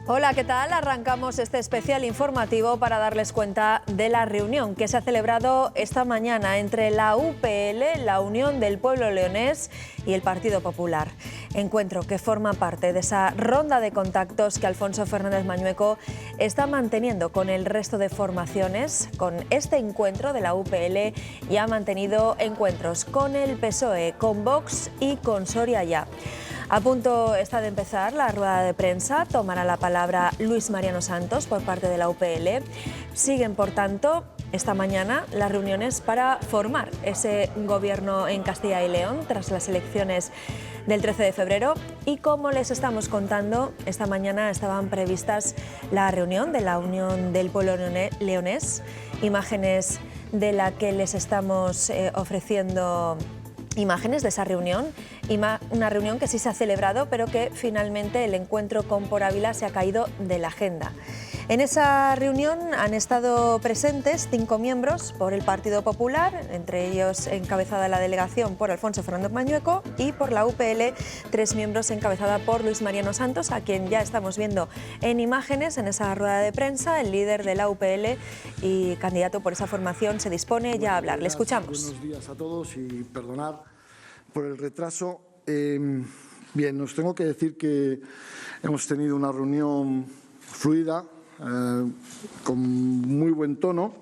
Hola, ¿qué tal? Arrancamos este especial informativo para darles cuenta de la reunión que se ha celebrado esta mañana entre la UPL, la Unión del Pueblo Leonés y el Partido Popular. Encuentro que forma parte de esa ronda de contactos que Alfonso Fernández Mañueco está manteniendo con el resto de formaciones. Con este encuentro de la UPL ya ha mantenido encuentros con el PSOE, con Vox y con Soria Ya. A punto está de empezar la rueda de prensa. Tomará la palabra Luis Mariano Santos por parte de la UPL. Siguen, por tanto, esta mañana las reuniones para formar ese gobierno en Castilla y León tras las elecciones del 13 de febrero. Y como les estamos contando, esta mañana estaban previstas la reunión de la Unión del Pueblo Leonés, imágenes de la que les estamos ofreciendo. Imágenes de esa reunión, una reunión que sí se ha celebrado, pero que finalmente el encuentro con Por Ávila se ha caído de la agenda. En esa reunión han estado presentes 5 miembros por el Partido Popular, entre ellos encabezada la delegación por Alfonso Fernández Mañueco, y por la UPL 3 miembros encabezada por Luis Mariano Santos, a quien ya estamos viendo en imágenes en esa rueda de prensa. El líder de la UPL y candidato por esa formación se dispone ya a hablar. Le escuchamos. Buenos días a todos y perdonad por el retraso. Bien, os tengo que decir que hemos tenido una reunión fluida, con muy buen tono,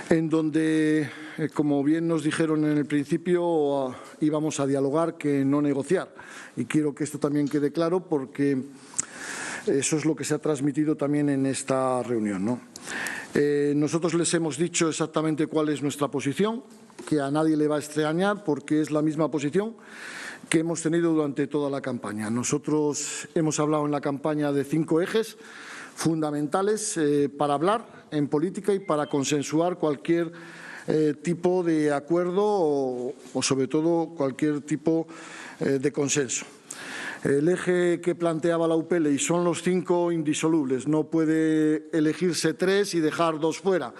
en donde, como bien nos dijeron en el principio, íbamos a dialogar que no negociar. Y quiero que esto también quede claro porque eso es lo que se ha transmitido también en esta reunión, ¿no? Nosotros les hemos dicho exactamente cuál es nuestra posición, que a nadie le va a extrañar porque es la misma posición que hemos tenido durante toda la campaña. Nosotros hemos hablado en la campaña de 5 ejes fundamentales para hablar en política y para consensuar cualquier tipo de acuerdo o sobre todo cualquier tipo de consenso. El eje que planteaba la UPL, y son los 5 indisolubles, no puede elegirse 3 y dejar 2 fuera.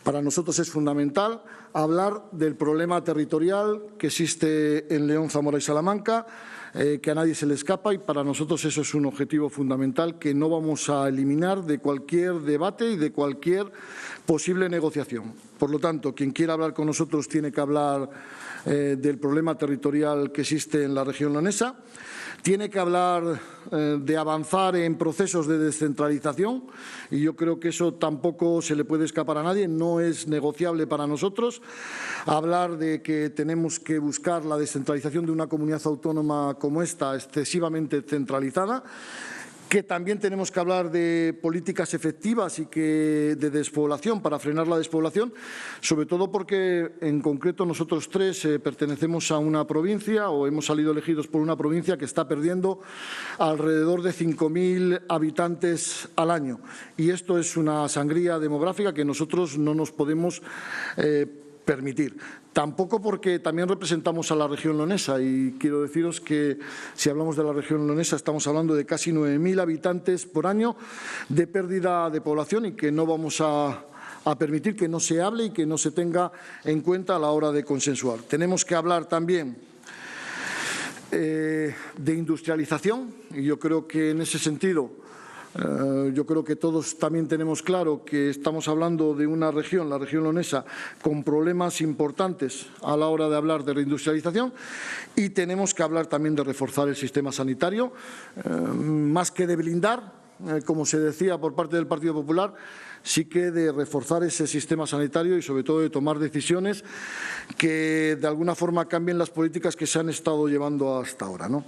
Para nosotros es fundamental hablar del problema territorial que existe en León, Zamora y Salamanca, que a nadie se le escapa, y para nosotros eso es un objetivo fundamental que no vamos a eliminar de cualquier debate y de cualquier posible negociación. Por lo tanto, quien quiera hablar con nosotros tiene que hablar del problema territorial que existe en la región leonesa. Tiene que hablar de avanzar en procesos de descentralización, y yo creo que eso tampoco se le puede escapar a nadie, no es negociable para nosotros. Hablar de que tenemos que buscar la descentralización de una comunidad autónoma como esta, excesivamente centralizada. Que también tenemos que hablar de políticas efectivas y de despoblación, para frenar la despoblación, sobre todo porque en concreto nosotros 3 pertenecemos a una provincia o hemos salido elegidos por una provincia que está perdiendo alrededor de 5.000 habitantes al año. Y esto es una sangría demográfica que nosotros no nos podemos permitir. Tampoco porque también representamos a la región leonesa, y quiero deciros que si hablamos de la región leonesa estamos hablando de casi 9.000 habitantes por año de pérdida de población, y que no vamos a permitir que no se hable y que no se tenga en cuenta a la hora de consensuar. Tenemos que hablar también de industrialización, y yo creo que en ese sentido yo creo que todos también tenemos claro que estamos hablando de una región, la región leonesa, con problemas importantes a la hora de hablar de reindustrialización, y tenemos que hablar también de reforzar el sistema sanitario, más que de blindar, como se decía por parte del Partido Popular, sí que de reforzar ese sistema sanitario y sobre todo de tomar decisiones que de alguna forma cambien las políticas que se han estado llevando hasta ahora, ¿no?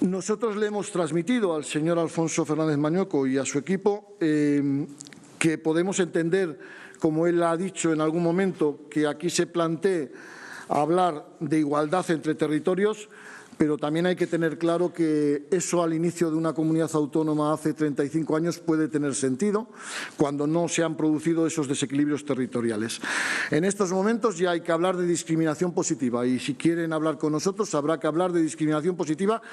Nosotros le hemos transmitido al señor Alfonso Fernández Mañueco y a su equipo que podemos entender, como él ha dicho en algún momento, que aquí se plantee hablar de igualdad entre territorios, pero también hay que tener claro que eso al inicio de una comunidad autónoma hace 35 años puede tener sentido cuando no se han producido esos desequilibrios territoriales. En estos momentos ya hay que hablar de discriminación positiva, y si quieren hablar con nosotros habrá que hablar de discriminación positiva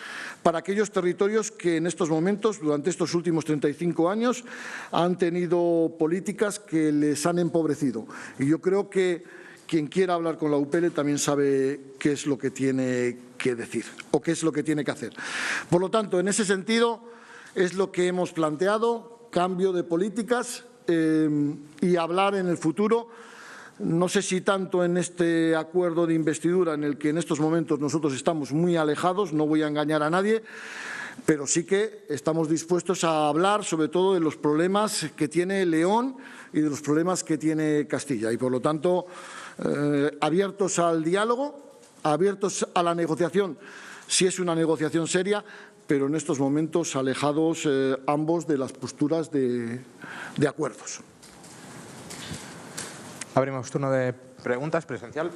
para aquellos territorios que en estos momentos, durante estos últimos 35 años, han tenido políticas que les han empobrecido. Y yo creo que quien quiera hablar con la UPL también sabe qué es lo que tiene que decir o qué es lo que tiene que hacer. Por lo tanto, en ese sentido, es lo que hemos planteado, cambio de políticas y hablar en el futuro. No sé si tanto en este acuerdo de investidura en el que en estos momentos nosotros estamos muy alejados, no voy a engañar a nadie, pero sí que estamos dispuestos a hablar sobre todo de los problemas que tiene León y de los problemas que tiene Castilla. Y por lo tanto, abiertos al diálogo, abiertos a la negociación, si es una negociación seria, pero en estos momentos alejados ambos de las posturas de acuerdos. Abrimos turno de preguntas presencial.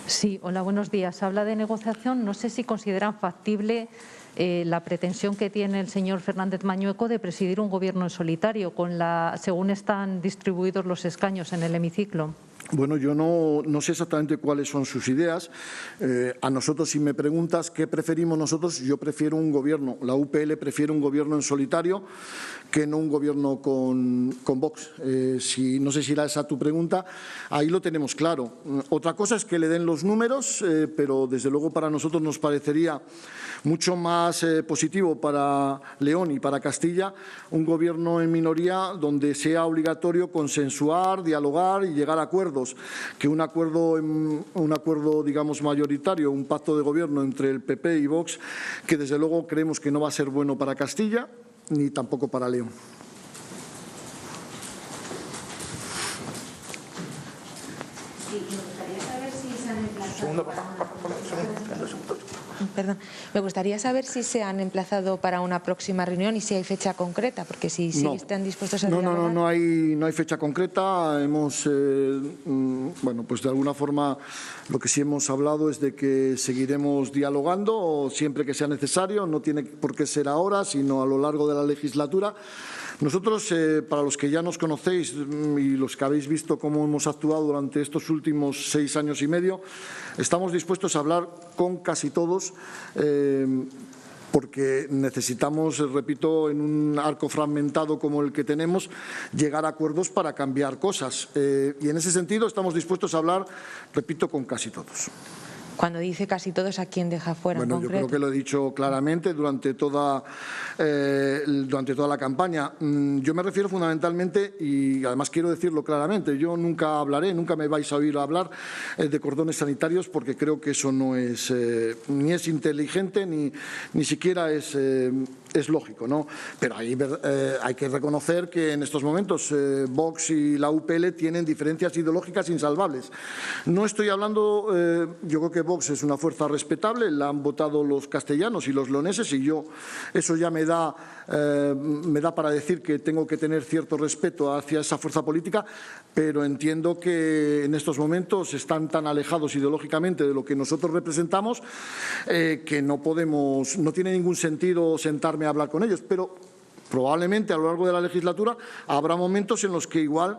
Sí, hola, buenos días. Habla de negociación. No sé si consideran factible la pretensión que tiene el señor Fernández Mañueco de presidir un gobierno en solitario, según están distribuidos los escaños en el hemiciclo. Bueno, yo no sé exactamente cuáles son sus ideas. A nosotros, si me preguntas qué preferimos nosotros, yo prefiero un gobierno, la UPL prefiere un gobierno en solitario que no un gobierno con Vox. No sé si era esa tu pregunta, ahí lo tenemos claro. Otra cosa es que le den los números, pero desde luego para nosotros nos parecería mucho más positivo para León y para Castilla un gobierno en minoría donde sea obligatorio consensuar, dialogar y llegar a acuerdos, que un acuerdo, digamos, mayoritario, un pacto de gobierno entre el PP y Vox, que desde luego creemos que no va a ser bueno para Castilla ni tampoco para León. Perdón, me gustaría saber si se han emplazado para una próxima reunión y si hay fecha concreta, porque si están dispuestos a dialogar. No hay fecha concreta. Hemos, bueno, pues de alguna forma lo que sí hemos hablado es de que seguiremos dialogando siempre que sea necesario. No tiene por qué ser ahora, sino a lo largo de la legislatura. Nosotros, para los que ya nos conocéis y los que habéis visto cómo hemos actuado durante estos últimos 6 años y medio, estamos dispuestos a hablar con casi todos, porque necesitamos, repito, en un arco fragmentado como el que tenemos, llegar a acuerdos para cambiar cosas. Y en ese sentido estamos dispuestos a hablar, repito, con casi todos. Cuando dice casi todos, ¿a quién deja fuera en concreto? Yo creo que lo he dicho claramente durante toda la campaña. Yo me refiero fundamentalmente, y además quiero decirlo claramente, yo nunca me vais a oír hablar de cordones sanitarios, porque creo que eso no es ni es inteligente ni siquiera es lógico, ¿no? Pero hay que reconocer que en estos momentos Vox y la UPL tienen diferencias ideológicas insalvables. No estoy hablando, yo creo que Vox es una fuerza respetable, la han votado los castellanos y los leoneses, y eso ya me da para decir que tengo que tener cierto respeto hacia esa fuerza política, pero entiendo que en estos momentos están tan alejados ideológicamente de lo que nosotros representamos que no tiene ningún sentido sentarme a hablar con ellos, pero probablemente a lo largo de la legislatura habrá momentos en los que igual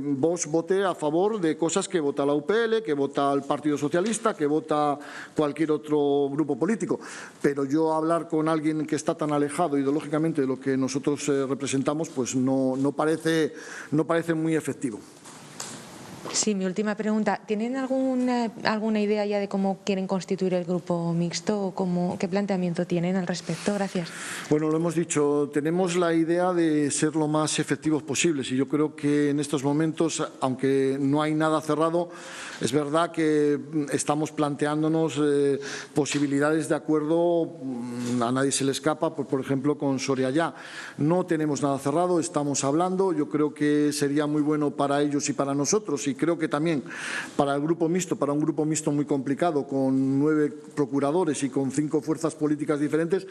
Vox vote a favor de cosas que vota la UPL, que vota el Partido Socialista, que vota cualquier otro grupo político. Pero yo hablar con alguien que está tan alejado ideológicamente de lo que nosotros representamos, pues no parece muy efectivo. Sí, mi última pregunta. ¿Tienen alguna idea ya de cómo quieren constituir el grupo mixto o qué planteamiento tienen al respecto? Gracias. Bueno, lo hemos dicho, tenemos la idea de ser lo más efectivos posibles y yo creo que en estos momentos, aunque no hay nada cerrado, es verdad que estamos planteándonos posibilidades de acuerdo, a nadie se le escapa, por ejemplo, con Soria Ya. No tenemos nada cerrado, estamos hablando, yo creo que sería muy bueno para ellos y para nosotros, y creo que también para el grupo mixto, para un grupo mixto muy complicado, con 9 procuradores y con 5 fuerzas políticas diferentes,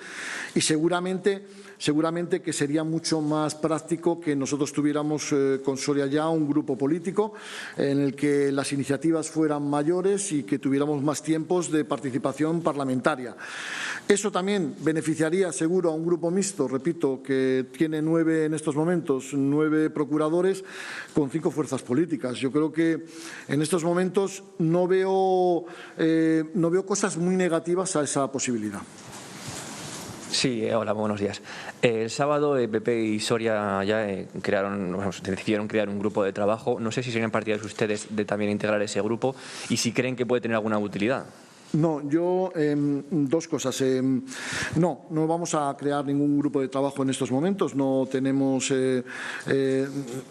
y seguramente que sería mucho más práctico que nosotros tuviéramos con Soria Ya un grupo político en el que las iniciativas fueran mayores y que tuviéramos más tiempos de participación parlamentaria. Eso también beneficiaría seguro a un grupo mixto, repito, que tiene 9 en estos momentos, 9 procuradores con 5 fuerzas políticas. Yo creo que en estos momentos no veo cosas muy negativas a esa posibilidad. Sí, hola, buenos días. El sábado PP y Soria Ya decidieron crear un grupo de trabajo. No sé si serían partidarios ustedes de también integrar ese grupo y si creen que puede tener alguna utilidad. No, yo dos cosas. No vamos a crear ningún grupo de trabajo en estos momentos. No tenemos,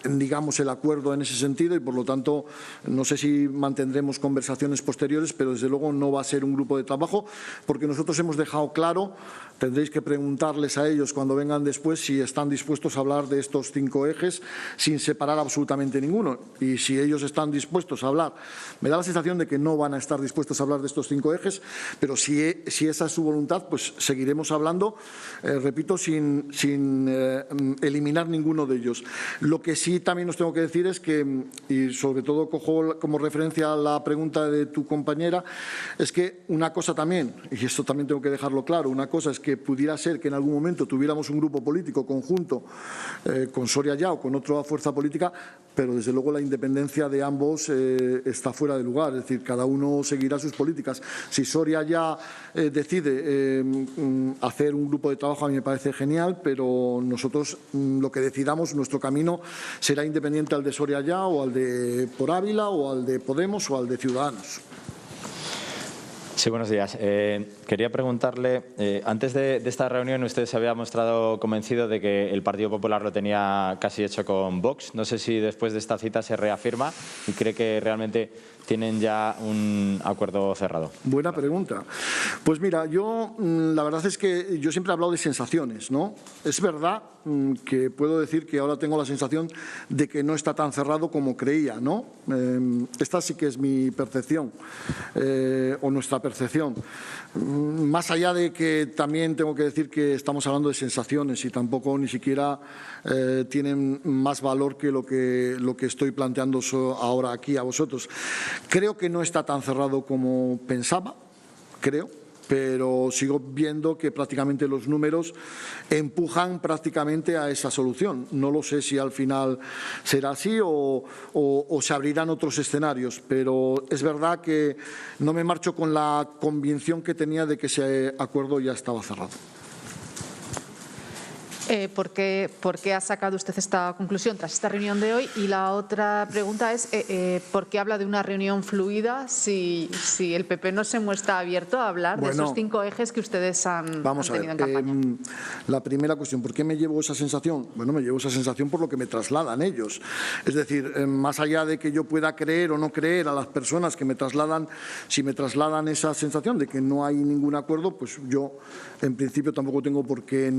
digamos, el acuerdo en ese sentido y, por lo tanto, no sé si mantendremos conversaciones posteriores, pero desde luego no va a ser un grupo de trabajo, porque nosotros hemos dejado claro, tendréis que preguntarles a ellos cuando vengan después si están dispuestos a hablar de estos 5 ejes sin separar absolutamente ninguno. Y si ellos están dispuestos a hablar, me da la sensación de que no van a estar dispuestos a hablar de estos 5 ejes, pero si esa es su voluntad, pues seguiremos hablando, repito, sin eliminar ninguno de ellos. Lo que sí también os tengo que decir es que, y sobre todo cojo como referencia a la pregunta de tu compañera, es que una cosa también, y esto también tengo que dejarlo claro, una cosa es que pudiera ser que en algún momento tuviéramos un grupo político conjunto con Soria Ya o con otra fuerza política, pero desde luego la independencia de ambos está fuera de lugar, es decir, cada uno seguirá sus políticas. Si Soria Ya decide hacer un grupo de trabajo, a mí me parece genial, pero nosotros lo que decidamos, nuestro camino será independiente al de Soria Ya o al de Por Ávila o al de Podemos o al de Ciudadanos. Sí, buenos días. Quería preguntarle, antes de esta reunión usted se había mostrado convencido de que el Partido Popular lo tenía casi hecho con Vox. No sé si después de esta cita se reafirma y cree que realmente tienen ya un acuerdo cerrado. Buena pregunta. Pues mira, yo la verdad es que yo siempre he hablado de sensaciones, ¿no? Es verdad que puedo decir que ahora tengo la sensación de que no está tan cerrado como creía, ¿no? Esta sí que es mi percepción, o nuestra percepción. Más allá de que también tengo que decir que estamos hablando de sensaciones y tampoco ni siquiera tienen más valor que lo que estoy planteando ahora aquí a vosotros. Creo que no está tan cerrado como pensaba, creo, pero sigo viendo que prácticamente los números empujan prácticamente a esa solución. No lo sé si al final será así o se abrirán otros escenarios, pero es verdad que no me marcho con la convicción que tenía de que ese acuerdo ya estaba cerrado. ¿Por qué ha sacado usted esta conclusión tras esta reunión de hoy? Y la otra pregunta es, ¿por qué habla de una reunión fluida si el PP no se muestra abierto a hablar de esos 5 ejes que ustedes han tenido en campaña? La primera cuestión, ¿por qué me llevo esa sensación? Bueno, me llevo esa sensación por lo que me trasladan ellos. Es decir, más allá de que yo pueda creer o no creer a las personas que me trasladan, si me trasladan esa sensación de que no hay ningún acuerdo, pues yo en principio tampoco tengo por qué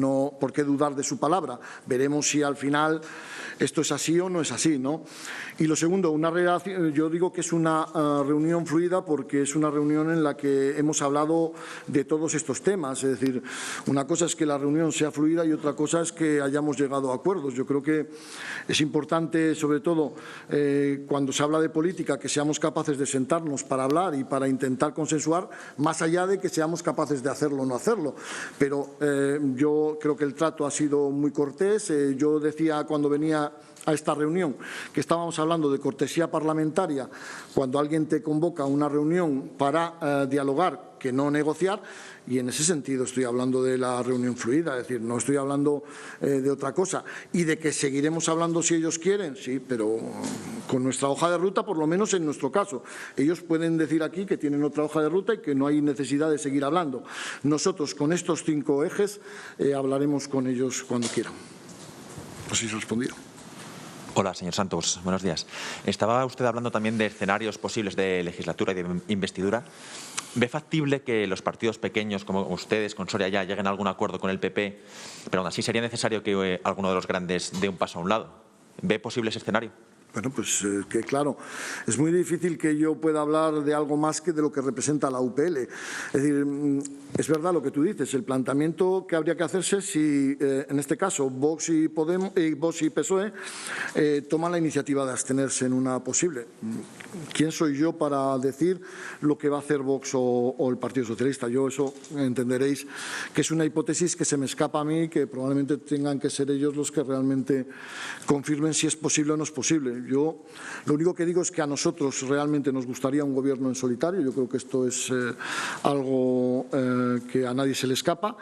dudar de su palabra. Veremos si al final esto es así o no es así, ¿no? Y lo segundo, yo digo que es una reunión fluida porque es una reunión en la que hemos hablado de todos estos temas. Es decir, una cosa es que la reunión sea fluida y otra cosa es que hayamos llegado a acuerdos. Yo creo que es importante, sobre todo, cuando se habla de política, que seamos capaces de sentarnos para hablar y para intentar consensuar, más allá de que seamos capaces de hacerlo o no hacerlo. Pero yo creo que el trato ha sido muy cortés. Yo decía cuando venía a esta reunión que estábamos hablando de cortesía parlamentaria cuando alguien te convoca a una reunión para dialogar, que no negociar, y en ese sentido estoy hablando de la reunión fluida, es decir, no estoy hablando de otra cosa. Y de que seguiremos hablando si ellos quieren, sí, pero con nuestra hoja de ruta, por lo menos en nuestro caso. Ellos pueden decir aquí que tienen otra hoja de ruta y que no hay necesidad de seguir hablando. Nosotros, con estos 5 ejes, hablaremos con ellos cuando quieran. No sé si os he respondido. Hola, señor Santos. Buenos días. Estaba usted hablando también de escenarios posibles de legislatura y de investidura. ¿Ve factible que los partidos pequeños como ustedes, con Soria Ya, lleguen a algún acuerdo con el PP, pero aún así sería necesario que alguno de los grandes dé un paso a un lado? ¿Ve posible ese escenario? Bueno, pues que claro, es muy difícil que yo pueda hablar de algo más que de lo que representa la UPL. Es decir, es verdad lo que tú dices, el planteamiento que habría que hacerse si, en este caso, Vox y PSOE toman la iniciativa de abstenerse en una posible. ¿Quién soy yo para decir lo que va a hacer Vox o el Partido Socialista? Yo eso entenderéis que es una hipótesis que se me escapa a mí, que probablemente tengan que ser ellos los que realmente confirmen si es posible o no es posible. Yo lo único que digo es que a nosotros realmente nos gustaría un gobierno en solitario. Yo creo que esto es algo que a nadie se le escapa,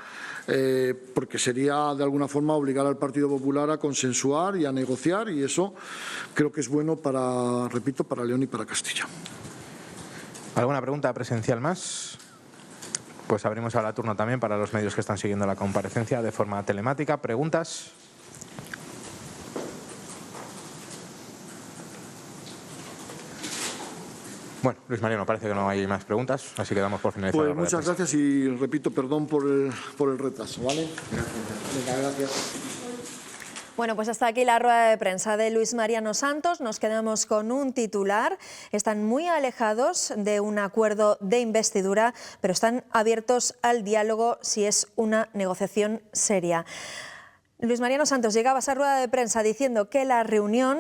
porque sería de alguna forma obligar al Partido Popular a consensuar y a negociar, y eso creo que es bueno para, repito, para León y para Castilla. ¿Alguna pregunta presencial más? Pues abrimos ahora turno también para los medios que están siguiendo la comparecencia de forma telemática. ¿Preguntas? Bueno, Luis Mariano, parece que no hay más preguntas, así que damos por finalizada. Pues muchas gracias y repito, perdón por el retraso, ¿vale? Venga, gracias. Bueno, pues hasta aquí la rueda de prensa de Luis Mariano Santos. Nos quedamos con un titular. Están muy alejados de un acuerdo de investidura, pero están abiertos al diálogo si es una negociación seria. Luis Mariano Santos llegaba a esa rueda de prensa diciendo que la reunión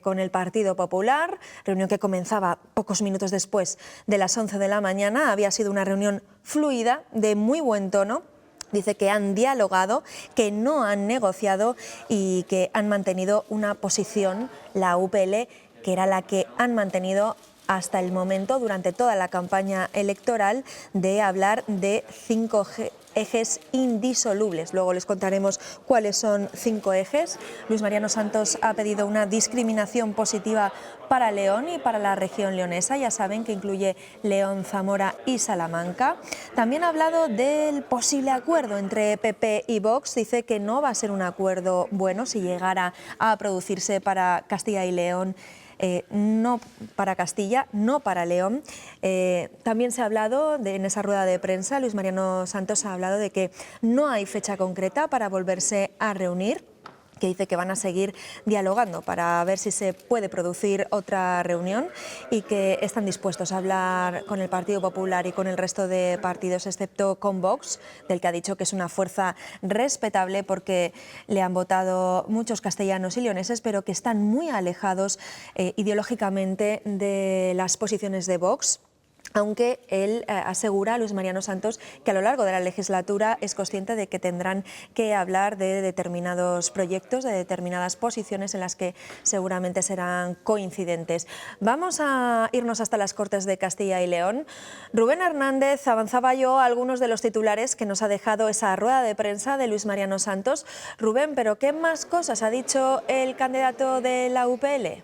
con el Partido Popular, reunión que comenzaba pocos minutos después de las 11 de la mañana, había sido una reunión fluida, de muy buen tono. Dice que han dialogado, que no han negociado y que han mantenido una posición, la UPL, que era la que han mantenido hasta el momento, durante toda la campaña electoral, de hablar de 5 ejes indisolubles. Luego les contaremos cuáles son 5 ejes. Luis Mariano Santos ha pedido una discriminación positiva para León y para la región leonesa. Ya saben que incluye León, Zamora y Salamanca. También ha hablado del posible acuerdo entre PP y Vox. Dice que no va a ser un acuerdo bueno si llegara a producirse para Castilla y León. No para Castilla, no para León. También se ha hablado, en esa rueda de prensa, Luis Mariano Santos ha hablado de que no hay fecha concreta para volverse a reunir, que dice que van a seguir dialogando para ver si se puede producir otra reunión y que están dispuestos a hablar con el Partido Popular y con el resto de partidos, excepto con Vox, del que ha dicho que es una fuerza respetable porque le han votado muchos castellanos y leoneses, pero que están muy alejados ideológicamente de las posiciones de Vox. Aunque él asegura, Luis Mariano Santos, que a lo largo de la legislatura es consciente de que tendrán que hablar de determinados proyectos, de determinadas posiciones en las que seguramente serán coincidentes. Vamos a irnos hasta las Cortes de Castilla y León. Rubén Hernández, avanzaba yo a algunos de los titulares que nos ha dejado esa rueda de prensa de Luis Mariano Santos. Rubén, ¿pero qué más cosas ha dicho el candidato de la UPL?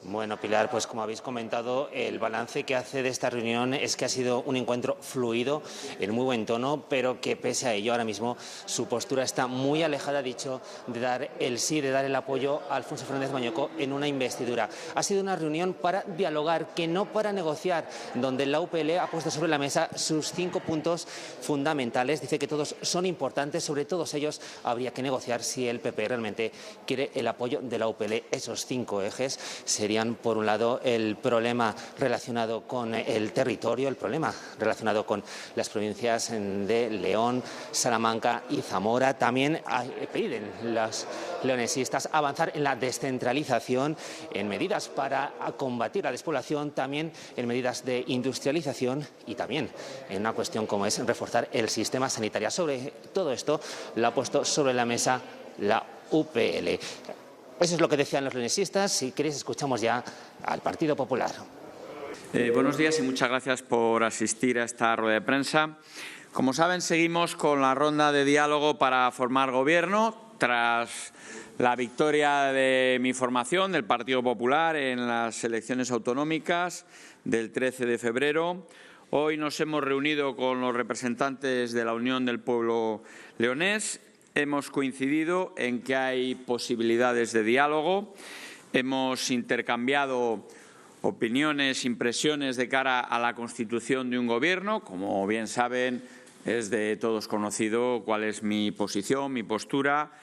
Bueno, Pilar, pues como habéis comentado, el balance que hace de esta reunión es que ha sido un encuentro fluido, en muy buen tono, pero que pese a ello ahora mismo su postura está muy alejada, ha dicho, de dar el sí, de dar el apoyo a Alfonso Fernández Mañueco en una investidura. Ha sido una reunión para dialogar, que no para negociar, donde la UPL ha puesto sobre la mesa sus 5 puntos fundamentales. Dice que todos son importantes, sobre todos ellos habría que negociar si el PP realmente quiere el apoyo de la UPL. Esos 5 ejes serían, por un lado, el problema relacionado con el territorio, el problema relacionado con las provincias de León, Salamanca y Zamora. También piden los leonesistas avanzar en la descentralización, en medidas para combatir la despoblación, también en medidas de industrialización y también en una cuestión como es reforzar el sistema sanitario. Sobre todo esto lo ha puesto sobre la mesa la UPL. Eso es lo que decían los leonesistas. Si queréis, escuchamos ya al Partido Popular. Buenos días y muchas gracias por asistir a esta rueda de prensa. Como saben, seguimos con la ronda de diálogo para formar gobierno tras la victoria de mi formación, del Partido Popular, en las elecciones autonómicas del 13 de febrero. Hoy nos hemos reunido con los representantes de la Unión del Pueblo Leonés. Hemos coincidido en que hay posibilidades de diálogo, hemos intercambiado opiniones, impresiones de cara a la constitución de un gobierno. Como bien saben, es de todos conocido cuál es mi posición, mi postura,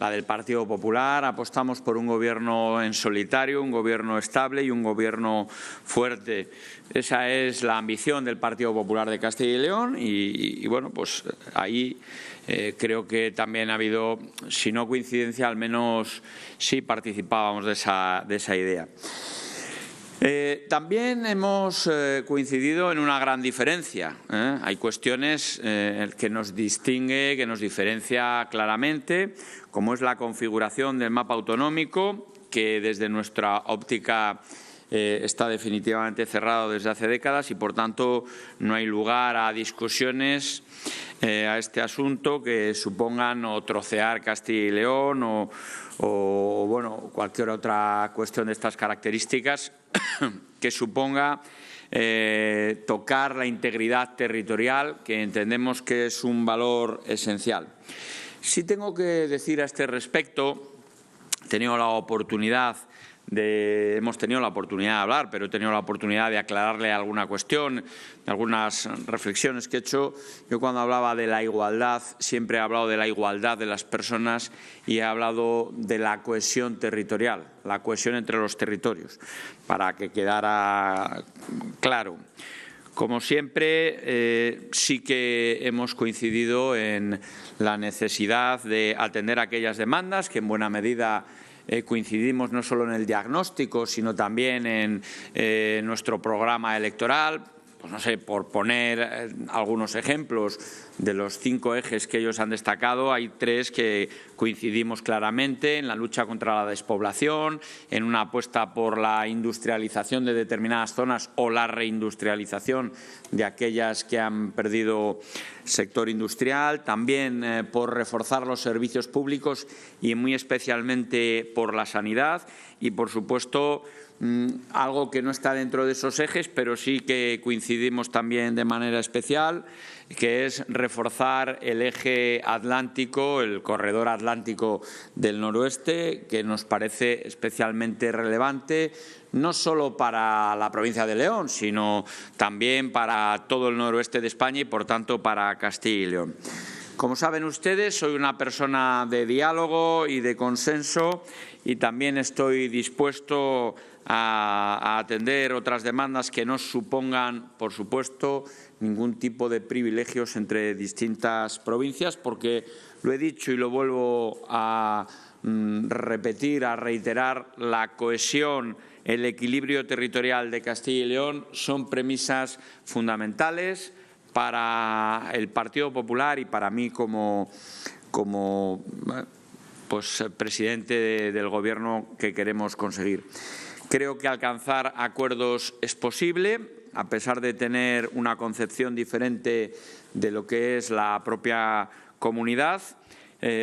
la del Partido Popular. Apostamos por un gobierno en solitario, un gobierno estable y un gobierno fuerte. Esa es la ambición del Partido Popular de Castilla y León y bueno, pues ahí creo que también ha habido, si no coincidencia, al menos sí participábamos de esa idea. También hemos coincidido en una gran diferencia. Hay cuestiones que nos distingue, que nos diferencia claramente, como es la configuración del mapa autonómico, que desde nuestra óptica está definitivamente cerrado desde hace décadas y, por tanto, no hay lugar a discusiones a este asunto que supongan o trocear Castilla y León o bueno, cualquier otra cuestión de estas características que suponga tocar la integridad territorial, que entendemos que es un valor esencial. Sí tengo que decir a este respecto, hemos tenido la oportunidad de hablar, pero he tenido la oportunidad de aclararle alguna cuestión, algunas reflexiones que he hecho. Yo cuando hablaba de la igualdad, siempre he hablado de la igualdad de las personas y he hablado de la cohesión territorial, la cohesión entre los territorios, para que quedara claro. Como siempre, sí que hemos coincidido en la necesidad de atender aquellas demandas que en buena medida coincidimos no solo en el diagnóstico, sino también en nuestro programa electoral. Pues no sé, por poner algunos ejemplos de los 5 ejes que ellos han destacado, hay 3 que coincidimos claramente: en la lucha contra la despoblación, en una apuesta por la industrialización de determinadas zonas o la reindustrialización de aquellas que han perdido sector industrial, también por reforzar los servicios públicos y muy especialmente por la sanidad y, por supuesto, algo que no está dentro de esos ejes, pero sí que coincidimos también de manera especial, que es reforzar el eje atlántico, el corredor atlántico del noroeste, que nos parece especialmente relevante, no solo para la provincia de León, sino también para todo el noroeste de España y, por tanto, para Castilla y León. Como saben ustedes, soy una persona de diálogo y de consenso y también estoy dispuesto a atender otras demandas que no supongan, por supuesto, ningún tipo de privilegios entre distintas provincias, porque lo he dicho y lo vuelvo a repetir, a reiterar: la cohesión, el equilibrio territorial de Castilla y León son premisas fundamentales para el Partido Popular y para mí como presidente del Gobierno que queremos conseguir. Creo que alcanzar acuerdos es posible, a pesar de tener una concepción diferente de lo que es la propia comunidad,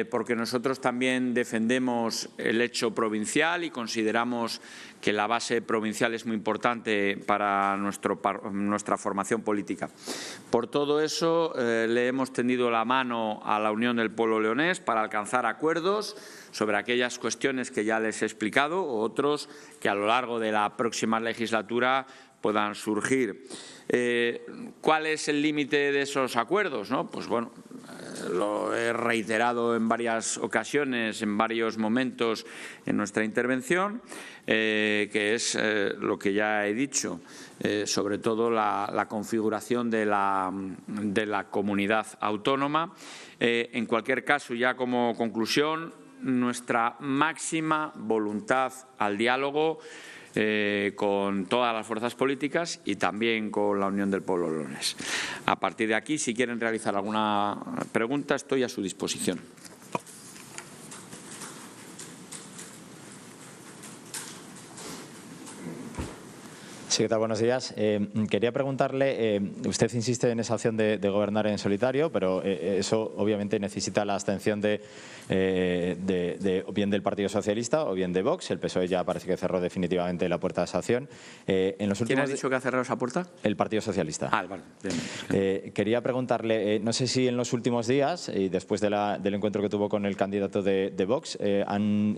porque nosotros también defendemos el hecho provincial y consideramos que la base provincial es muy importante para nuestra formación política. Por todo eso, le hemos tendido la mano a la Unión del Pueblo Leonés para alcanzar acuerdos sobre aquellas cuestiones que ya les he explicado o otros que a lo largo de la próxima legislatura puedan surgir. ¿Cuál es el límite de esos acuerdos? Pues bueno, lo he reiterado en varias ocasiones, en varios momentos en nuestra intervención, que es lo que ya he dicho, sobre todo la configuración de la comunidad autónoma. En cualquier caso, ya como conclusión, nuestra máxima voluntad al diálogo con todas las fuerzas políticas y también con la Unión del Pueblo Leonés. A partir de aquí, si quieren realizar alguna pregunta, estoy a su disposición. Sí, ¿qué tal? Buenos días. Quería preguntarle, usted insiste en esa opción de gobernar en solitario, pero eso obviamente necesita la abstención o bien del Partido Socialista o bien de Vox. El PSOE ya parece que cerró definitivamente la puerta a esa opción. ¿Quién ha dicho que ha cerrado esa puerta? El Partido Socialista. Vale. Bien. Quería preguntarle, no sé si en los últimos días, y después del encuentro que tuvo con el candidato de Vox, han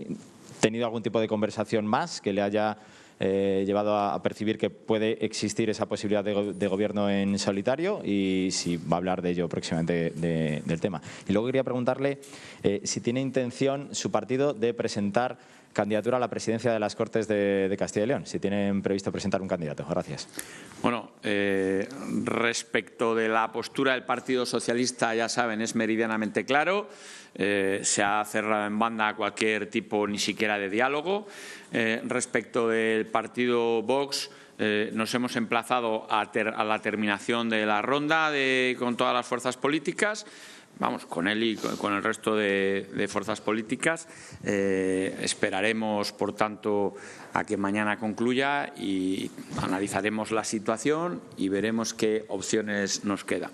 tenido algún tipo de conversación más que le haya llevado a percibir que puede existir esa posibilidad de gobierno en solitario, y si va a hablar de ello próximamente del tema. Y luego quería preguntarle si tiene intención su partido de presentar candidatura a la presidencia de las Cortes de Castilla y León, si tienen previsto presentar un candidato. Gracias. Bueno, respecto de la postura del Partido Socialista, ya saben, es meridianamente claro. Se ha cerrado en banda cualquier tipo, ni siquiera de diálogo. Respecto del partido Vox, nos hemos emplazado a la terminación de la ronda con todas las fuerzas políticas. Vamos, con él y con el resto de fuerzas políticas. Esperaremos, por tanto, a que mañana concluya y analizaremos la situación y veremos qué opciones nos quedan.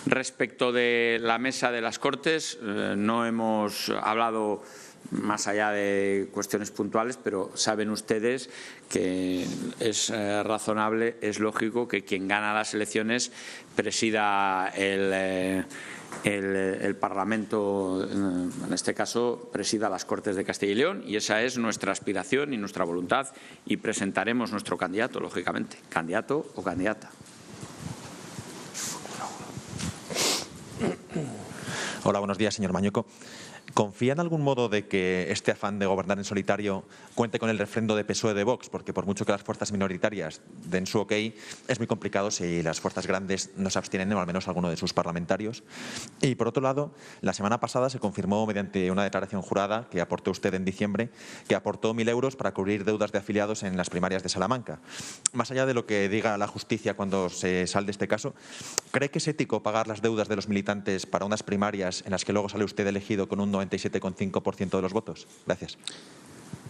Respecto de la mesa de las Cortes, no hemos hablado más allá de cuestiones puntuales, pero saben ustedes que es razonable, es lógico que quien gana las elecciones presida el Parlamento, en este caso, presida las Cortes de Castilla y León, y esa es nuestra aspiración y nuestra voluntad, y presentaremos nuestro candidato, lógicamente, candidato o candidata. Hola, buenos días, señor Mañueco. ¿Confía en algún modo de que este afán de gobernar en solitario cuente con el refrendo de PSOE de Vox? Porque por mucho que las fuerzas minoritarias den su ok, es muy complicado si las fuerzas grandes no se abstienen, o al menos alguno de sus parlamentarios. Y por otro lado, la semana pasada se confirmó mediante una declaración jurada que aportó usted en diciembre, que aportó 1.000 euros para cubrir deudas de afiliados en las primarias de Salamanca. Más allá de lo que diga la justicia cuando se salde este caso, ¿cree que es ético pagar las deudas de los militantes para unas primarias en las que luego sale usted elegido con un 97,5% de los votos? Gracias.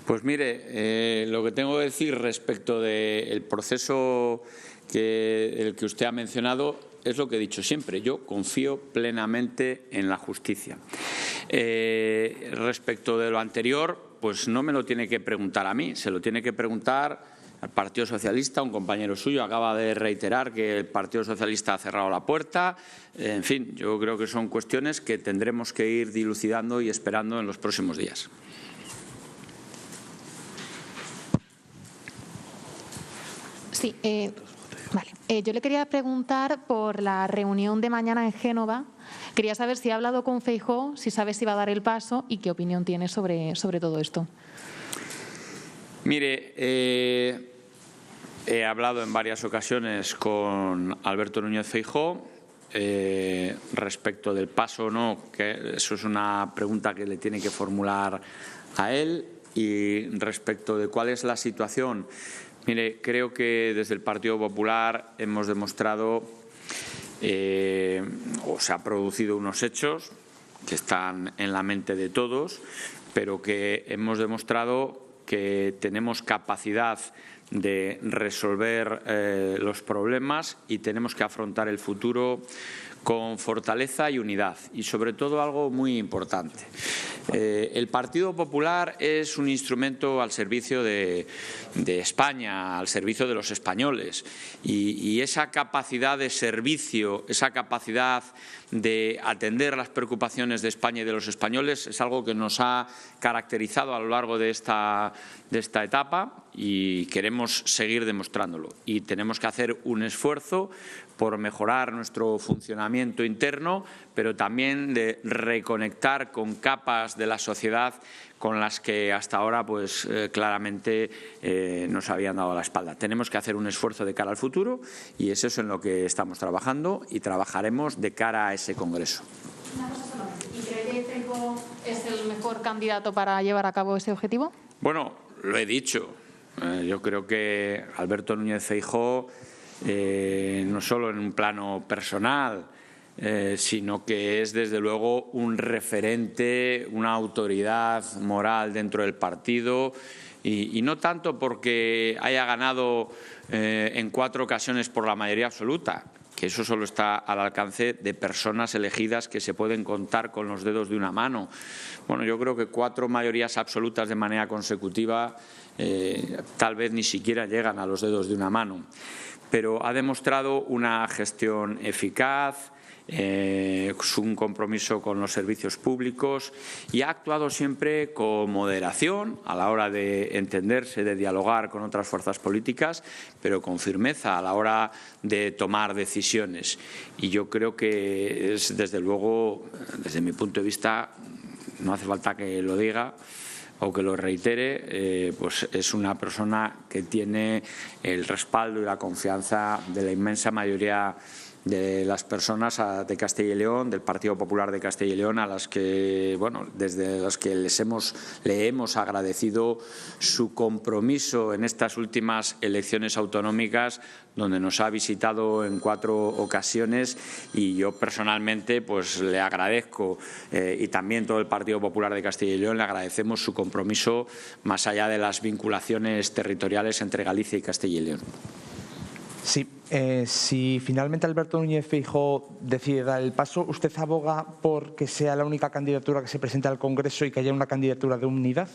Pues mire, lo que tengo que decir respecto del proceso el que usted ha mencionado es lo que he dicho siempre. Yo confío plenamente en la justicia. Respecto de lo anterior, pues no me lo tiene que preguntar a mí, se lo tiene que preguntar al Partido Socialista. Un compañero suyo acaba de reiterar que el Partido Socialista ha cerrado la puerta. En fin, yo creo que son cuestiones que tendremos que ir dilucidando y esperando en los próximos días. Sí, vale. Yo le quería preguntar por la reunión de mañana en Génova. Quería saber si ha hablado con Feijóo, si sabe si va a dar el paso y qué opinión tiene sobre todo esto. Mire, he hablado en varias ocasiones con Alberto Núñez Feijóo respecto del paso o no, que eso es una pregunta que le tiene que formular a él, y respecto de cuál es la situación. Mire, creo que desde el Partido Popular hemos demostrado o se han producido unos hechos que están en la mente de todos, pero que hemos demostrado que tenemos capacidad de resolver los problemas y tenemos que afrontar el futuro con fortaleza y unidad, y sobre todo algo muy importante. El Partido Popular es un instrumento al servicio de España, al servicio de los españoles, y esa capacidad de servicio, esa capacidad de atender las preocupaciones de España y de los españoles es algo que nos ha caracterizado a lo largo de esta etapa, y queremos seguir demostrándolo. Y tenemos que hacer un esfuerzo por mejorar nuestro funcionamiento interno, pero también de reconectar con capas de la sociedad con las que hasta ahora pues claramente nos habían dado la espalda. Tenemos que hacer un esfuerzo de cara al futuro, y es eso en lo que estamos trabajando, y trabajaremos de cara a ese Congreso. ¿Y cree que Feijóo es el mejor candidato para llevar a cabo ese objetivo? Bueno, lo he dicho. Yo creo que Alberto Núñez Feijóo, no solo en un plano personal, sino que es desde luego un referente, una autoridad moral dentro del partido, y no tanto porque haya ganado en 4 ocasiones por la mayoría absoluta, que eso solo está al alcance de personas elegidas que se pueden contar con los dedos de una mano. Bueno, yo creo que 4 mayorías absolutas de manera consecutiva tal vez ni siquiera llegan a los dedos de una mano, pero ha demostrado una gestión eficaz, un compromiso con los servicios públicos, y ha actuado siempre con moderación a la hora de entenderse, de dialogar con otras fuerzas políticas, pero con firmeza a la hora de tomar decisiones. Y yo creo que es, desde luego, desde mi punto de vista, no hace falta que lo diga o que lo reitere, pues es una persona que tiene el respaldo y la confianza de la inmensa mayoría de las personas de Castilla y León, del Partido Popular de Castilla y León, a las que, bueno, desde las que le hemos agradecido su compromiso en estas últimas elecciones autonómicas, donde nos ha visitado en 4 ocasiones, y yo personalmente pues le agradezco, y también todo el Partido Popular de Castilla y León le agradecemos su compromiso más allá de las vinculaciones territoriales entre Galicia y Castilla y León. Sí. Si finalmente Alberto Núñez Feijóo decide dar el paso, ¿usted aboga por que sea la única candidatura que se presente al Congreso y que haya una candidatura de unidad?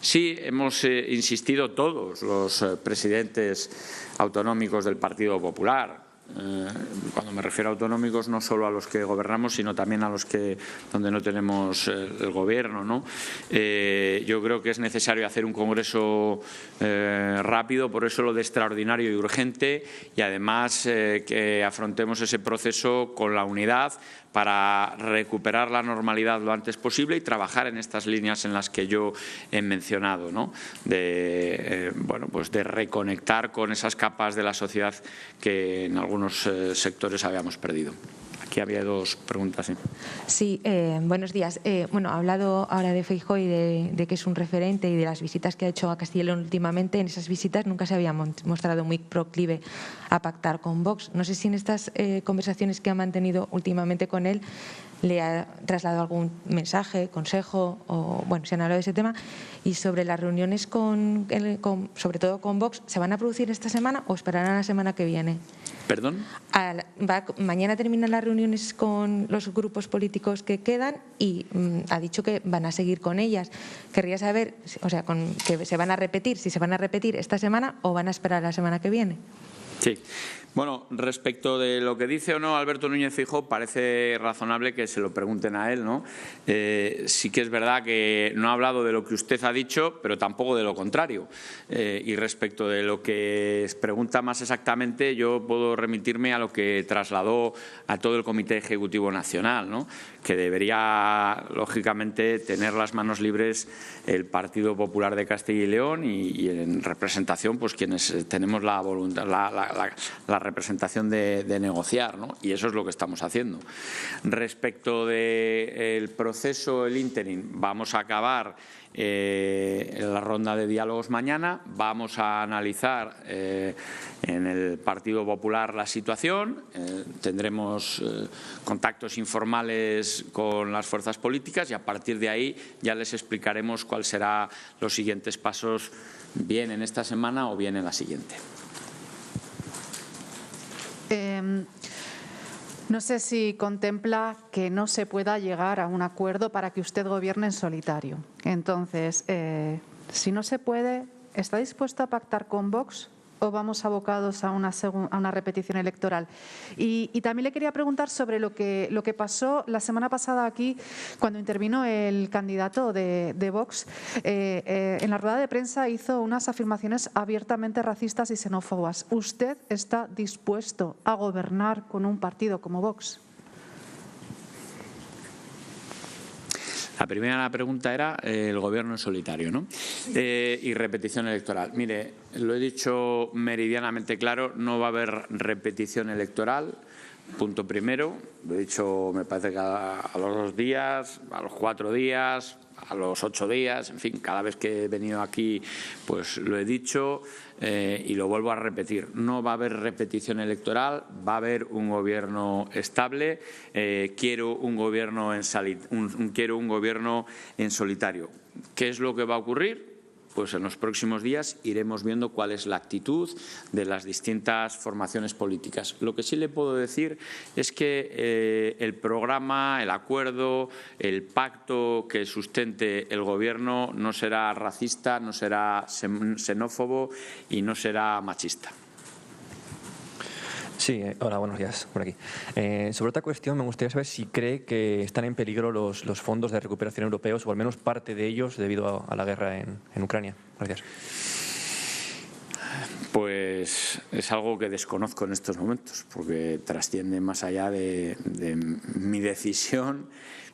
Sí, hemos insistido todos los presidentes autonómicos del Partido Popular. Cuando me refiero a autonómicos, no solo a los que gobernamos, sino también a los que donde no tenemos el gobierno, ¿no? Yo creo que es necesario hacer un congreso rápido, por eso lo de extraordinario y urgente, y además que afrontemos ese proceso con la unidad para recuperar la normalidad lo antes posible y trabajar en estas líneas en las que yo he mencionado, ¿no? De reconectar con esas capas de la sociedad que en algunos sectores habíamos perdido. Aquí había dos preguntas. Sí, buenos días. Ha hablado ahora de Feijóo y de que es un referente y de las visitas que ha hecho a Castilla y León últimamente. En esas visitas nunca se había mostrado muy proclive a pactar con Vox. No sé si en estas conversaciones que ha mantenido últimamente con él le ha trasladado algún mensaje, consejo, o si han hablado de ese tema. Y sobre las reuniones sobre todo con Vox, ¿se van a producir esta semana o esperarán la semana que viene? ¿Perdón? Mañana terminan las reuniones con los grupos políticos que quedan y ha dicho que van a seguir con ellas. Querría saber, que se van a repetir, si se van a repetir esta semana o van a esperar la semana que viene. Sí. Bueno, respecto de lo que dice o no Alberto Núñez Feijóo, parece razonable que se lo pregunten a él, ¿no? Sí que es verdad que no ha hablado de lo que usted ha dicho, pero tampoco de lo contrario. Y respecto de lo que pregunta más exactamente, yo puedo remitirme a lo que trasladó a todo el Comité Ejecutivo Nacional, ¿no? Que debería, lógicamente, tener las manos libres el Partido Popular de Castilla y León y en representación, pues quienes tenemos la voluntad, la representación de negociar, ¿no? Y eso es lo que estamos haciendo. Respecto del proceso, el ínterin, vamos a acabar la ronda de diálogos mañana, vamos a analizar en el Partido Popular la situación, tendremos contactos informales con las fuerzas políticas y a partir de ahí ya les explicaremos cuáles serán los siguientes pasos, bien en esta semana o bien en la siguiente. No sé si contempla que no se pueda llegar a un acuerdo para que usted gobierne en solitario. Entonces, si no se puede, ¿está dispuesto a pactar con Vox o vamos abocados a una repetición electoral? Y también le quería preguntar sobre lo que pasó la semana pasada aquí cuando intervino el candidato de Vox. En la rueda de prensa hizo unas afirmaciones abiertamente racistas y xenófobas. ¿Usted está dispuesto a gobernar con un partido como Vox? La primera pregunta era el gobierno en solitario, ¿no? Y repetición electoral. Mire, lo he dicho meridianamente claro, no va a haber repetición electoral, punto primero. Lo he dicho, me parece que a los 2 días, a los 4 días, a los 8 días, en fin, cada vez que he venido aquí pues lo he dicho y lo vuelvo a repetir. No va a haber repetición electoral, va a haber un gobierno estable. Quiero un gobierno en solitario. ¿Qué es lo que va a ocurrir? Pues en los próximos días iremos viendo cuál es la actitud de las distintas formaciones políticas. Lo que sí le puedo decir es que el programa, el acuerdo, el pacto que sustente el Gobierno no será racista, no será xenófobo y no será machista. Sí, hola, buenos días, por aquí. Sobre otra cuestión, me gustaría saber si cree que están en peligro los fondos de recuperación europeos, o al menos parte de ellos, debido a la guerra en Ucrania. Gracias. Pues es algo que desconozco en estos momentos, porque trasciende más allá de mi decisión,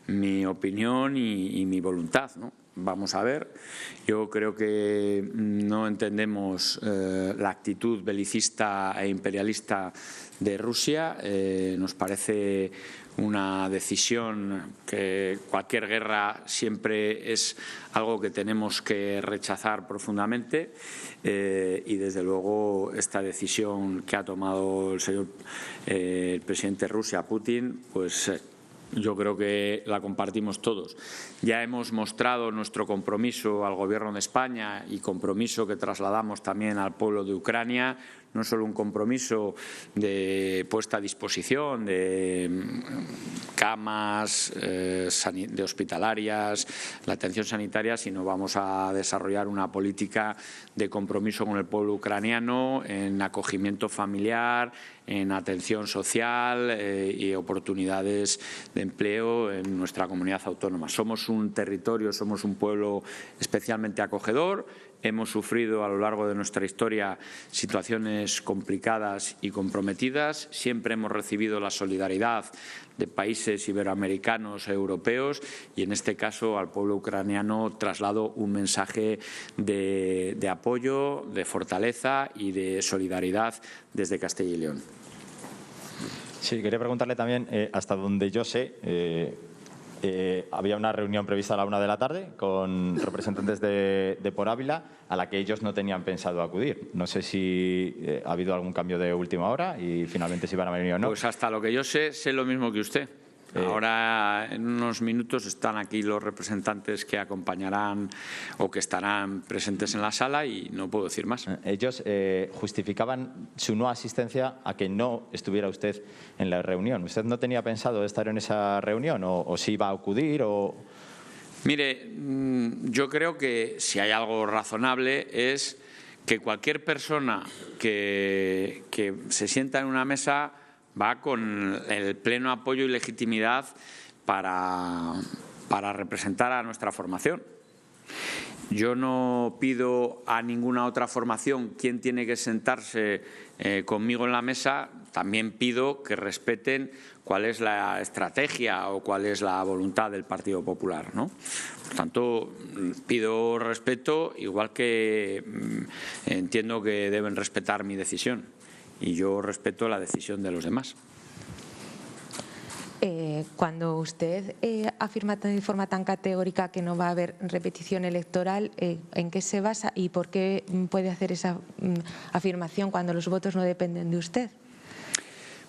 mi opinión y mi voluntad, ¿no? Vamos a ver. Yo creo que no entendemos la actitud belicista e imperialista de Rusia. Nos parece una decisión que cualquier guerra siempre es algo que tenemos que rechazar profundamente y desde luego esta decisión que ha tomado el presidente de Rusia, Putin, pues yo creo que la compartimos todos. Ya hemos mostrado nuestro compromiso al Gobierno de España y compromiso que trasladamos también al pueblo de Ucrania, no solo un compromiso de puesta a disposición de camas de hospitalarias, la atención sanitaria, sino vamos a desarrollar una política de compromiso con el pueblo ucraniano en acogimiento familiar, en atención social y oportunidades de empleo en nuestra comunidad autónoma. Somos un territorio, somos un pueblo especialmente acogedor. Hemos sufrido a lo largo de nuestra historia situaciones complicadas y comprometidas. Siempre hemos recibido la solidaridad de países iberoamericanos e europeos y en este caso al pueblo ucraniano traslado un mensaje de apoyo, de fortaleza y de solidaridad desde Castilla y León. Sí, quería preguntarle también, hasta donde yo sé, había una reunión prevista a la 1 de la tarde con representantes de Por Ávila a la que ellos no tenían pensado acudir. No sé si ha habido algún cambio de última hora y finalmente si van a venir o no. Pues hasta lo que yo sé lo mismo que usted. Ahora, en unos minutos, están aquí los representantes que acompañarán o que estarán presentes en la sala y no puedo decir más. Ellos justificaban su no asistencia a que no estuviera usted en la reunión. ¿Usted no tenía pensado estar en esa reunión o si iba a acudir o...? Mire, yo creo que si hay algo razonable es que cualquier persona que se sienta en una mesa va con el pleno apoyo y legitimidad para representar a nuestra formación. Yo no pido a ninguna otra formación quién tiene que sentarse conmigo en la mesa, también pido que respeten cuál es la estrategia o cuál es la voluntad del Partido Popular, ¿no? Por tanto, pido respeto, igual que entiendo que deben respetar mi decisión. Y yo respeto la decisión de los demás. Cuando usted afirma de forma tan categórica que no va a haber repetición electoral, ¿en qué se basa y por qué puede hacer esa afirmación cuando los votos no dependen de usted?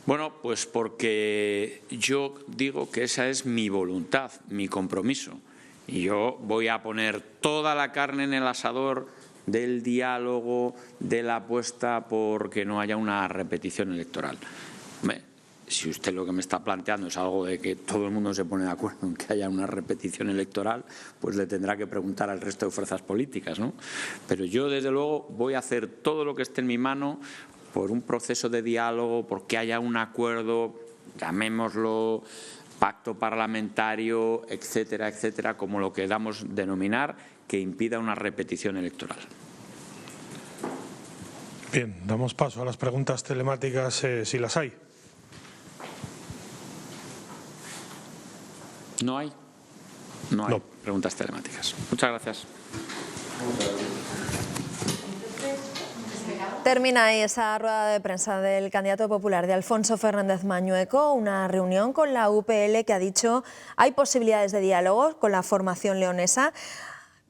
Bueno, pues porque yo digo que esa es mi voluntad, mi compromiso. Y yo voy a poner toda la carne en el asador del diálogo, de la apuesta por que no haya una repetición electoral. Si usted lo que me está planteando es algo de que todo el mundo se pone de acuerdo en que haya una repetición electoral, pues le tendrá que preguntar al resto de fuerzas políticas, ¿no? Pero yo, desde luego, voy a hacer todo lo que esté en mi mano por un proceso de diálogo, porque haya un acuerdo, llamémoslo pacto parlamentario, etcétera, etcétera, como lo queramos denominar, que impida una repetición electoral. Bien, damos paso a las preguntas telemáticas, si las hay. No hay. No hay preguntas telemáticas. Muchas gracias. Termina ahí esa rueda de prensa del candidato popular de Alfonso Fernández Mañueco, una reunión con la UPL que ha dicho hay posibilidades de diálogo con la formación leonesa,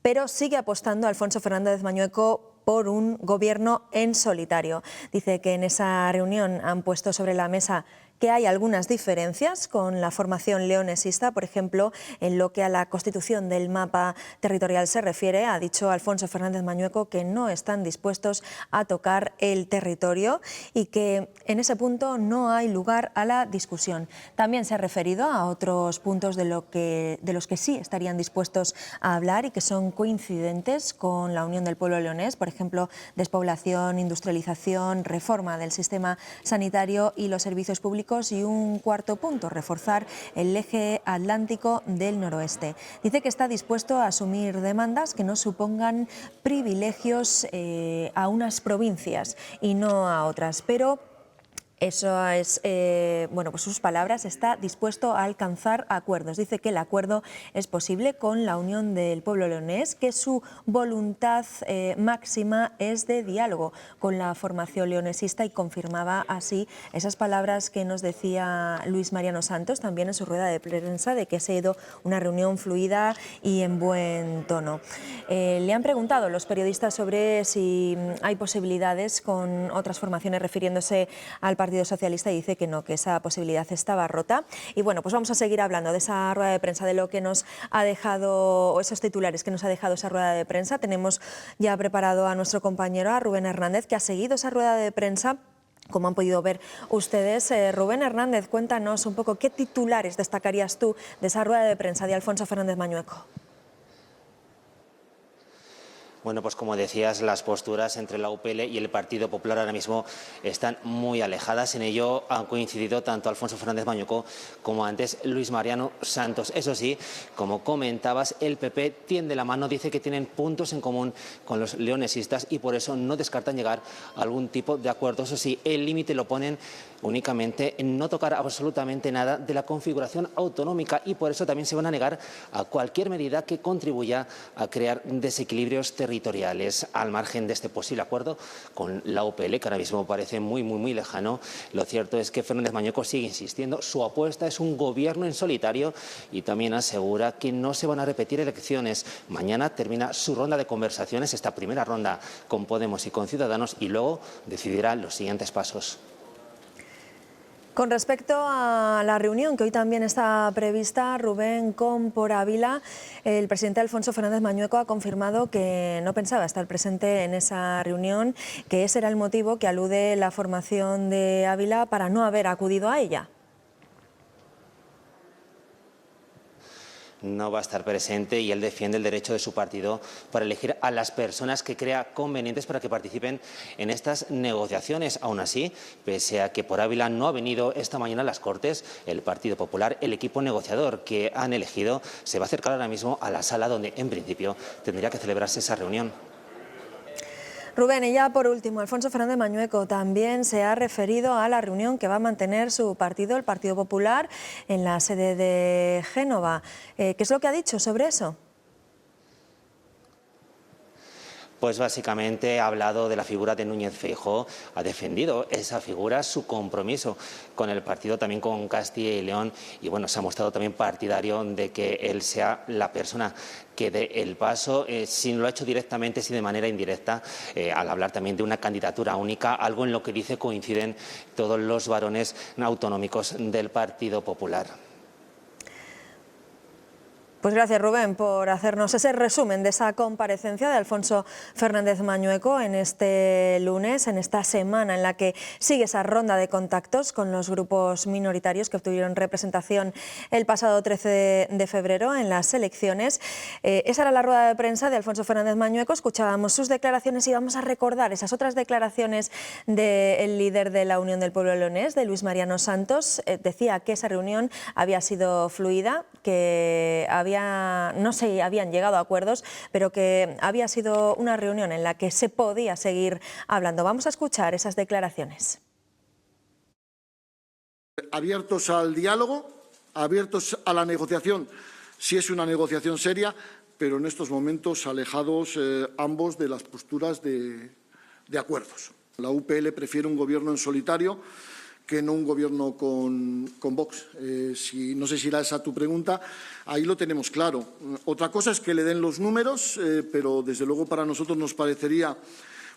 pero sigue apostando Alfonso Fernández Mañueco por un gobierno en solitario. Dice que en esa reunión han puesto sobre la mesa que hay algunas diferencias con la formación leonesista, por ejemplo, en lo que a la constitución del mapa territorial se refiere. Ha dicho Alfonso Fernández Mañueco que no están dispuestos a tocar el territorio y que en ese punto no hay lugar a la discusión. También se ha referido a otros puntos de los que sí estarían dispuestos a hablar y que son coincidentes con la Unión del Pueblo Leonés, por ejemplo, despoblación, industrialización, reforma del sistema sanitario y los servicios públicos, y un cuarto punto, reforzar el eje atlántico del noroeste. Dice que está dispuesto a asumir demandas que no supongan privilegios a unas provincias y no a otras, pero eso es, pues sus palabras, está dispuesto a alcanzar acuerdos. Dice que el acuerdo es posible con la Unión del Pueblo Leonés, que su voluntad máxima es de diálogo con la formación leonesista y confirmaba así esas palabras que nos decía Luis Mariano Santos también en su rueda de prensa de que se ha ido una reunión fluida y en buen tono. Le han preguntado los periodistas sobre si hay posibilidades con otras formaciones refiriéndose al Partido Partido Socialista dice que no, que esa posibilidad estaba rota. Y bueno, pues vamos a seguir hablando de esa rueda de prensa, de lo que nos ha dejado, o esos titulares que nos ha dejado esa rueda de prensa. Tenemos ya preparado a nuestro compañero, a Rubén Hernández, que ha seguido esa rueda de prensa. Como han podido ver ustedes, Rubén Hernández, cuéntanos un poco qué titulares destacarías tú de esa rueda de prensa de Alfonso Fernández Mañueco. Bueno, pues como decías, las posturas entre la UPL y el Partido Popular ahora mismo están muy alejadas. En ello han coincidido tanto Alfonso Fernández Mañueco como antes Luis Mariano Santos. Eso sí, como comentabas, el PP tiende la mano, dice que tienen puntos en común con los leonesistas y por eso no descartan llegar a algún tipo de acuerdo. Eso sí, el límite lo ponen únicamente en no tocar absolutamente nada de la configuración autonómica y por eso también se van a negar a cualquier medida que contribuya a crear desequilibrios territoriales. Al margen de este posible acuerdo con la UPL, que ahora mismo parece muy lejano, lo cierto es que Fernández Mañueco sigue insistiendo, su apuesta es un gobierno en solitario y también asegura que no se van a repetir elecciones. Mañana termina su ronda de conversaciones, esta primera ronda con Podemos y con Ciudadanos, y luego decidirá los siguientes pasos. Con respecto a la reunión que hoy también está prevista, Rubén, con Por Ávila, el presidente Alfonso Fernández Mañueco ha confirmado que no pensaba estar presente en esa reunión, que ese era el motivo que alude la formación de Ávila para no haber acudido a ella. No va a estar presente y él defiende el derecho de su partido para elegir a las personas que crea convenientes para que participen en estas negociaciones. Aún así, pese a que Por Ávila no ha venido esta mañana a las Cortes, el Partido Popular, el equipo negociador que han elegido, se va a acercar ahora mismo a la sala donde en principio tendría que celebrarse esa reunión. Rubén, y ya por último, Alfonso Fernández Mañueco también se ha referido a la reunión que va a mantener su partido, el Partido Popular, en la sede de Génova. ¿Qué es lo que ha dicho sobre eso? Pues básicamente ha hablado de la figura de Núñez Feijóo, ha defendido esa figura, su compromiso con el partido, también con Castilla y León, y bueno, se ha mostrado también partidario de que él sea la persona que dé el paso, si lo ha hecho directamente, si de manera indirecta, al hablar también de una candidatura única, algo en lo que dice coinciden todos los varones autonómicos del Partido Popular. Pues gracias, Rubén, por hacernos ese resumen de esa comparecencia de Alfonso Fernández Mañueco en este lunes, en esta semana en la que sigue esa ronda de contactos con los grupos minoritarios que obtuvieron representación el pasado 13 de febrero en las elecciones. Esa era la rueda de prensa de Alfonso Fernández Mañueco. Escuchábamos sus declaraciones y vamos a recordar esas otras declaraciones del líder de la Unión del Pueblo Leonés, de Luis Mariano Santos. Decía que esa reunión había sido fluida, que no se habían llegado a acuerdos, pero que había sido una reunión en la que se podía seguir hablando. Vamos a escuchar esas declaraciones. Abiertos al diálogo, abiertos a la negociación, si es una negociación seria, pero en estos momentos alejados ambos de las posturas de acuerdos. La UPL prefiere un gobierno en solitario que no un gobierno con Vox. No sé si era esa tu pregunta, ahí lo tenemos claro. Otra cosa es que le den los números, pero desde luego para nosotros nos parecería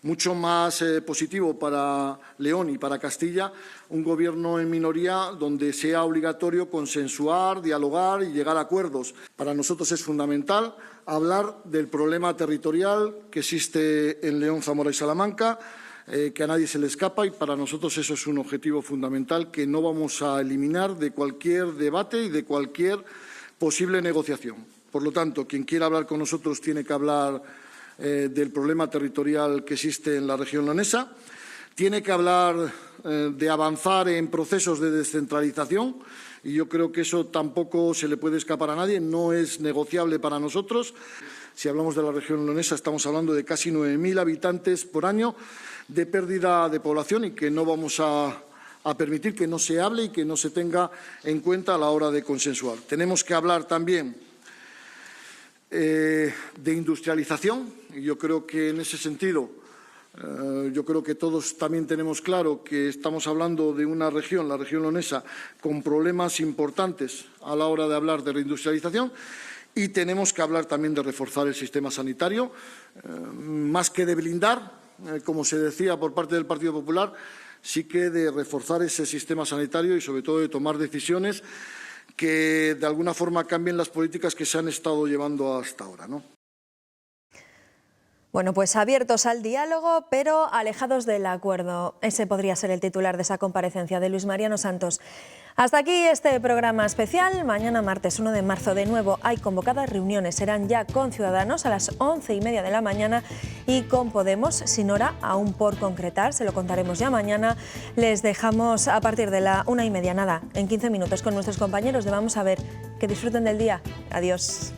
mucho más positivo para León y para Castilla un gobierno en minoría donde sea obligatorio consensuar, dialogar y llegar a acuerdos. Para nosotros es fundamental hablar del problema territorial que existe en León, Zamora y Salamanca, que a nadie se le escapa, y para nosotros eso es un objetivo fundamental que no vamos a eliminar de cualquier debate y de cualquier posible negociación. Por lo tanto, quien quiera hablar con nosotros tiene que hablar del problema territorial que existe en la región leonesa, tiene que hablar de avanzar en procesos de descentralización, y yo creo que eso tampoco se le puede escapar a nadie, no es negociable para nosotros. Si hablamos de la región leonesa, estamos hablando de casi 9.000 habitantes por año de pérdida de población y que no vamos a permitir que no se hable y que no se tenga en cuenta a la hora de consensuar. Tenemos que hablar también de industrialización, y yo creo que en ese sentido yo creo que todos también tenemos claro que estamos hablando de una región, la región leonesa, con problemas importantes a la hora de hablar de reindustrialización. Y tenemos que hablar también de reforzar el sistema sanitario, más que de blindar, como se decía por parte del Partido Popular, sí que de reforzar ese sistema sanitario y sobre todo de tomar decisiones que de alguna forma cambien las políticas que se han estado llevando hasta ahora, ¿no? Bueno, pues abiertos al diálogo, pero alejados del acuerdo. Ese podría ser el titular de esa comparecencia de Luis Mariano Santos. Hasta aquí este programa especial. Mañana, martes 1 de marzo, de nuevo hay convocadas reuniones. Serán ya con Ciudadanos a las 11:30 de la mañana y con Podemos, sin hora aún por concretar. Se lo contaremos ya mañana. Les dejamos a partir de la 1:30, nada, en 15 minutos con nuestros compañeros de Vamos a Ver. Que disfruten del día. Adiós.